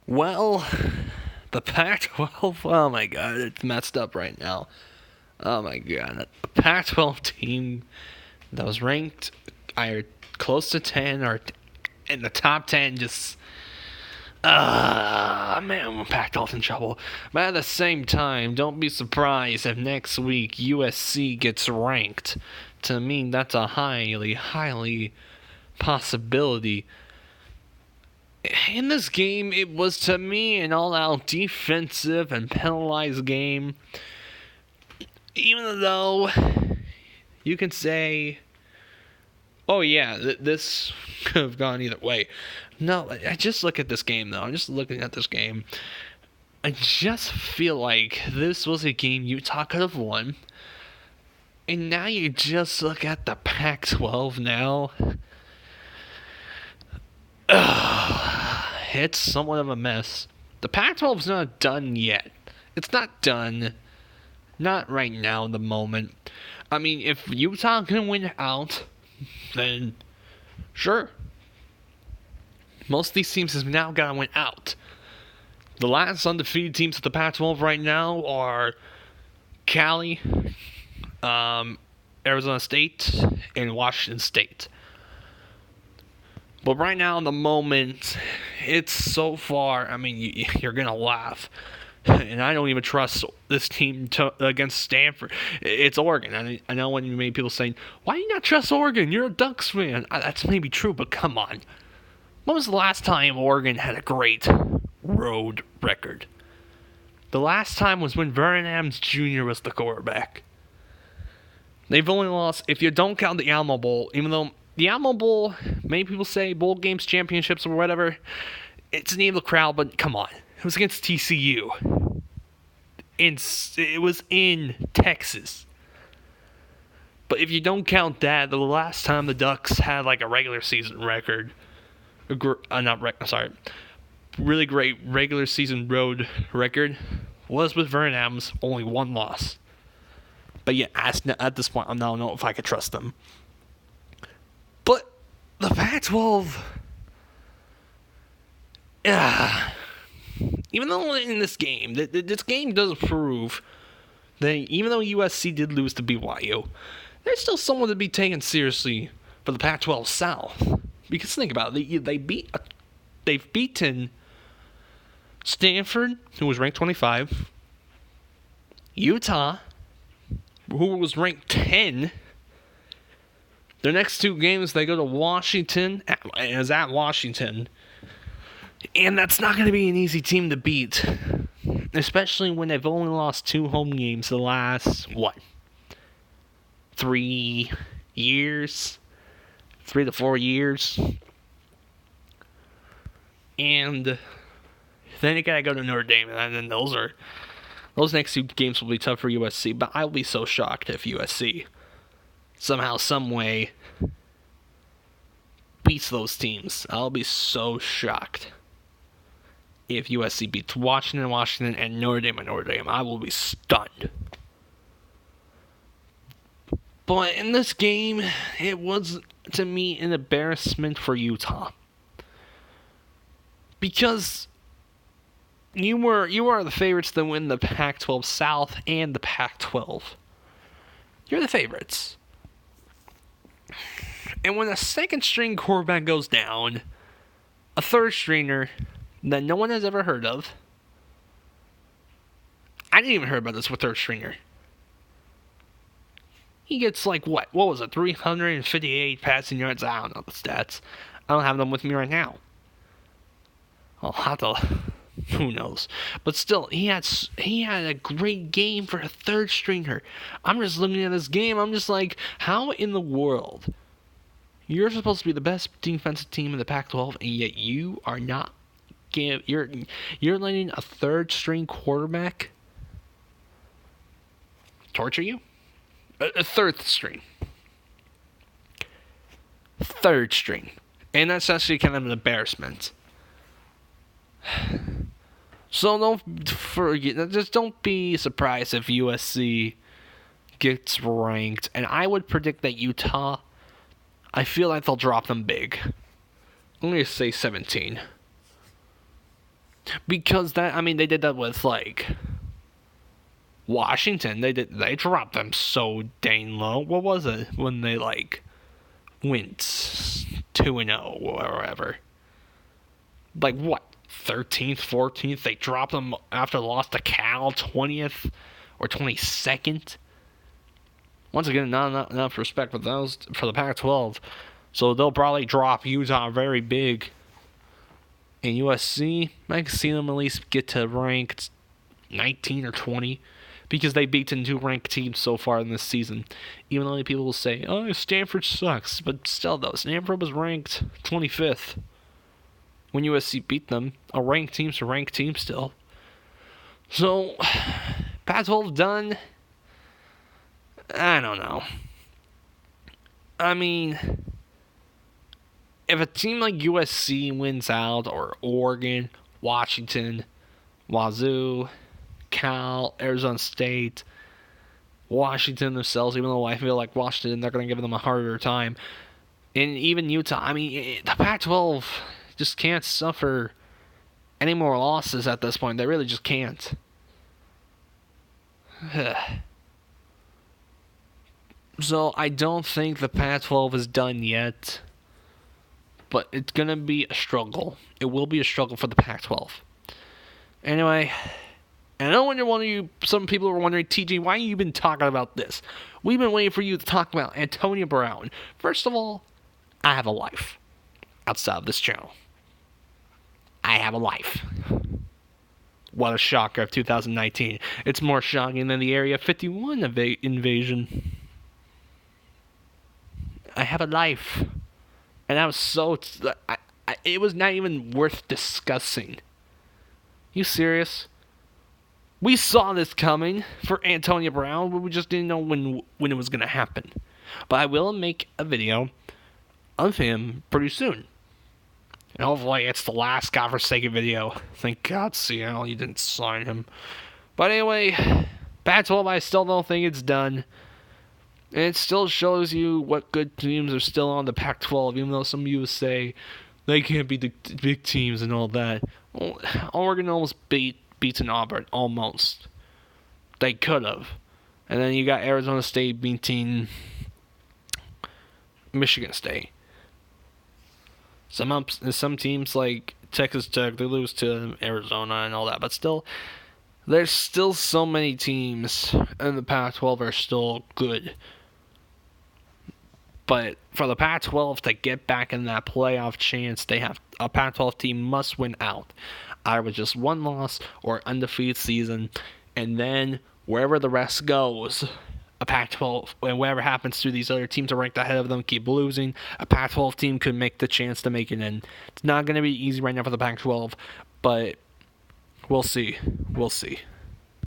Well, the Pac-12. Oh my God, it's messed up right now. Oh my God, a Pac-12 team that was ranked either close to 10 or in the top 10 just. Man, Pac-12's in trouble. But at the same time, don't be surprised if next week USC gets ranked. To me, that's a highly possibility. In this game, it was to me an all-out defensive and penalized game. Even though you can say, "Oh yeah, this could have gone either way." No, I just look at this game though. I'm just looking at this game. I just feel like this was a game Utah could have won. And now you just look at the Pac-12 now. It's somewhat of a mess. The Pac-12's not done yet. It's not done. Not right now in the moment. I mean, if Utah can win out, then sure. Most of these teams have now got to win out. The last undefeated teams of the Pac-12 right now are Cali, Arizona State, and Washington State. But right now, in the moment, it's so far. I mean, you're going to laugh. And I don't even trust this team against Stanford. It's Oregon. I know when many people saying, why do you not trust Oregon? You're a Ducks fan. That's maybe true, but come on. When was the last time Oregon had a great road record? The last time was when Vernon Adams Jr. was the quarterback. They've only lost, if you don't count the Alamo Bowl, even though the Alamo Bowl, many people say bowl games, championships, or whatever, it's an evil crowd, but come on. It was against TCU. It was in Texas. But if you don't count that, the last time the Ducks had like a regular season record, really great regular season road record, was with Vernon Adams, only one loss. But yeah, at this point, I don't know if I could trust them. But the Pac-12, even though in this game, this game does prove that even though USC did lose to BYU, there's still someone to be taken seriously for the Pac-12 South. Because think about it, they've beaten Stanford, who was ranked 25, Utah, who was ranked 10. Their next two games, they go to Washington, and it's at Washington. And that's not going to be an easy team to beat. Especially when they've only lost 2 home games the last, 3 years? 3 to 4 years. And then you got to go to Notre Dame. And then those next 2 games will be tough for USC. But I'll be so shocked if USC somehow, someway beats those teams. I'll be so shocked if USC beats Washington, and Notre Dame. I will be stunned. But in this game, it was, to me, an embarrassment for Utah. Because you are the favorites to win the Pac-12 South and the Pac-12. You're the favorites. And when a second-string quarterback goes down, a third-stringer that no one has ever heard of. I didn't even hear about this with third-stringer. He gets like, what was it, 358 passing yards? I don't know the stats. I don't have them with me right now. I'll have to, who knows. But still, he had a great game for a third-stringer. I'm just looking at this game, I'm just like, how in the world? You're supposed to be the best defensive team in the Pac-12, and yet you are not. You're letting a third-string quarterback torture you? A third string. Third string. And that's actually kind of an embarrassment. So don't forget, just don't be surprised if USC gets ranked. And I would predict that Utah, I feel like they'll drop them big. I'm going to say 17. Because they did that with like Washington. They dropped them so dang low. What was it when they like went 2-0 or whatever? Like what? 13th, 14th. They dropped them after the loss to Cal, 20th or 22nd. Once again, not enough respect for the Pac-12. So they'll probably drop Utah very big. And USC, I can see them at least get to ranked 19 or 20 because they've beaten 2 ranked teams so far in this season. Even though people will say, oh, Stanford sucks. But still, though, Stanford was ranked 25th when USC beat them. A ranked team's a ranked team still. So, Pac-12 done? I don't know. I mean, if a team like USC wins out, or Oregon, Washington, Wazoo, Cal, Arizona State, Washington themselves, even though I feel like Washington, they're going to give them a harder time, and even Utah, the Pac-12 just can't suffer any more losses at this point. They really just can't. So I don't think the Pac-12 is done yet, but it's going to be a struggle. It will be a struggle for the Pac-12. Anyway, and I know some people are wondering, TJ, why have you been talking about this? We've been waiting for you to talk about Antonio Brown. First of all, I have a life outside of this channel. I have a life. What a shocker of 2019. It's more shocking than the Area 51 invasion. I have a life. And I was so... it was not even worth discussing. You serious? We saw this coming for Antonio Brown, but we just didn't know when it was going to happen. But I will make a video of him pretty soon. And hopefully it's the last godforsaken video. Thank God, Seattle, you didn't sign him. But anyway, Pac-12, I still don't think it's done. And it still shows you what good teams are still on the Pac-12, even though some of you say they can't beat the big teams and all that. Well, Oregon almost beaten Auburn, almost. They could have. And then you got Arizona State beating Michigan State. Some teams like Texas Tech, they lose to Arizona and all that, but still, there's still so many teams in the Pac-12 are still good. But for the Pac-12 to get back in that playoff chance, they have a Pac-12 team must win out, either with just one loss or undefeated season, and then wherever the rest goes, a Pac-12, and whatever happens to these other teams are ranked ahead of them, keep losing, a Pac-12 team could make the chance to make it in. It's not going to be easy right now for the Pac-12, but we'll see. We'll see.